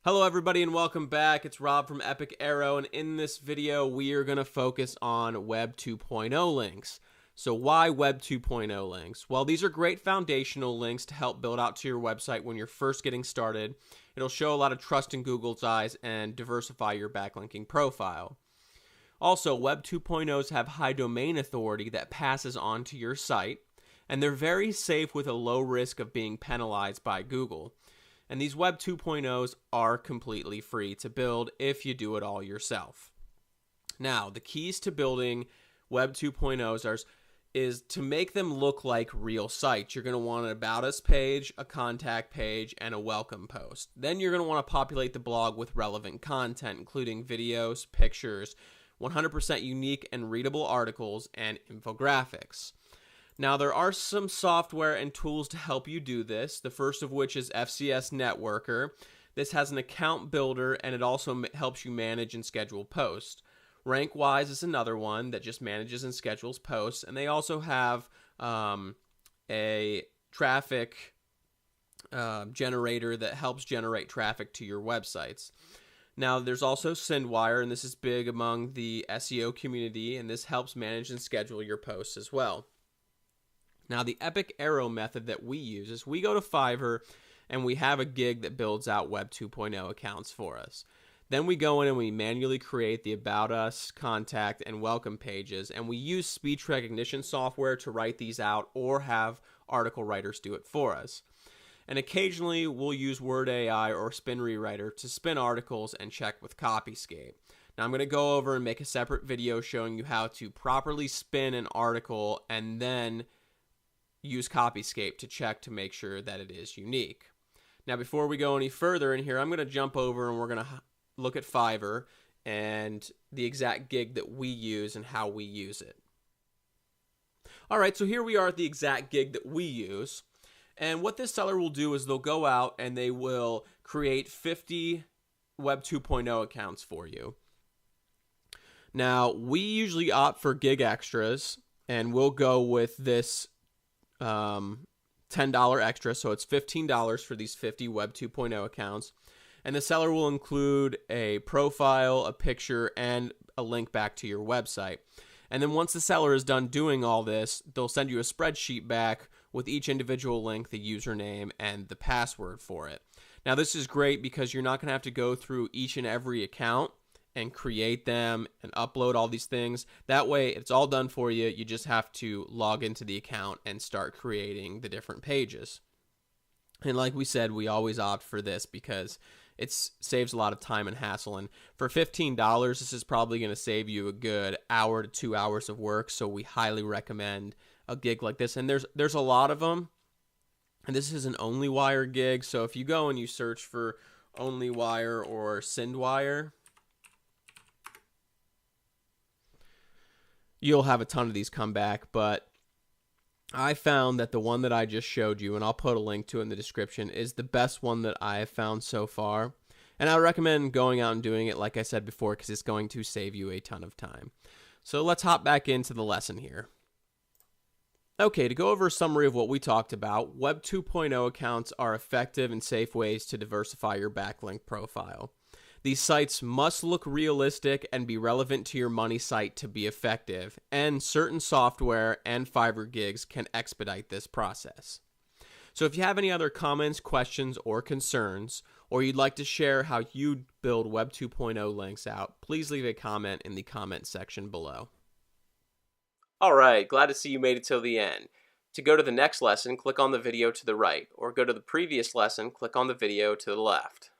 Hello everybody and welcome back. It's Rob from Epic Arrow, and in this video we are going to focus on Web 2.0 links. So why Web 2.0 links? Well, these are great foundational links to help build out to your website when you're first getting started. It'll show a lot of trust in Google's eyes and diversify your backlinking profile. Also, Web 2.0s have high domain authority that passes on to your site, and they're very safe with a low risk of being penalized by Google. And these Web 2.0s are completely free to build if you do it all yourself. Now, the keys to building Web 2.0s is to make them look like real sites. You're going to want an About Us page, a contact page, and a welcome post. Then you're going to want to populate the blog with relevant content, including videos, pictures, 100% unique and readable articles, and infographics. Now, there are some software and tools to help you do this, the first of which is FCS Networker. This has an account builder, and it also helps you manage and schedule posts. RankWise is another one that just manages and schedules posts, and they also have a traffic generator that helps generate traffic to your websites. Now, there's also SendWire, and this is big among the SEO community, and this helps manage and schedule your posts as well. Now, the Epic Arrow method that we use is we go to Fiverr and we have a gig that builds out Web 2.0 accounts for us. Then we go in and we manually create the About Us, Contact, and Welcome pages, and we use speech recognition software to write these out or have article writers do it for us. And occasionally we'll use Word AI or Spin Rewriter to spin articles and check with Copyscape. Now, I'm going to go over and make a separate video showing you how to properly spin an article and then use Copyscape to check to make sure that it is unique. Now, before we go any further in here, I'm going to jump over and we're going to look at Fiverr and the exact gig that we use and how we use it. All right, so here we are at the exact gig that we use. And what this seller will do is they'll go out and they will create 50 Web 2.0 accounts for you. Now, we usually opt for gig extras, and we'll go with this $10 extra, so it's $15 for these 50 Web 2.0 accounts, and the seller will include a profile, a picture, and a link back to your website. And then once the seller is done doing all this, they'll send you a spreadsheet back with each individual link, the username, and the password for it. Now, this is great because you're not going to have to go through each and every account and create them and upload all these things. That way, it's all done for you. You just have to log into the account and start creating the different pages. And like we said, we always opt for this because it saves a lot of time and hassle. And for $15, this is probably going to save you a good hour to 2 hours of work. So we highly recommend a gig like this. And there's a lot of them. And this is an OnlyWire gig. So if you go and you search for OnlyWire or SendWire, you'll have a ton of these come back, but I found that the one that I just showed you, and I'll put a link to it in the description, is the best one that I have found so far. And I recommend going out and doing it, like I said before, because it's going to save you a ton of time. So let's hop back into the lesson here. Okay, to go over a summary of what we talked about, Web 2.0 accounts are effective and safe ways to diversify your backlink profile. These sites must look realistic and be relevant to your money site to be effective, and certain software and Fiverr gigs can expedite this process. So if you have any other comments, questions, or concerns, or you'd like to share how you build Web 2.0 links out, please leave a comment in the comment section below. All right, glad to see you made it till the end. To go to the next lesson, click on the video to the right, or go to the previous lesson, click on the video to the left.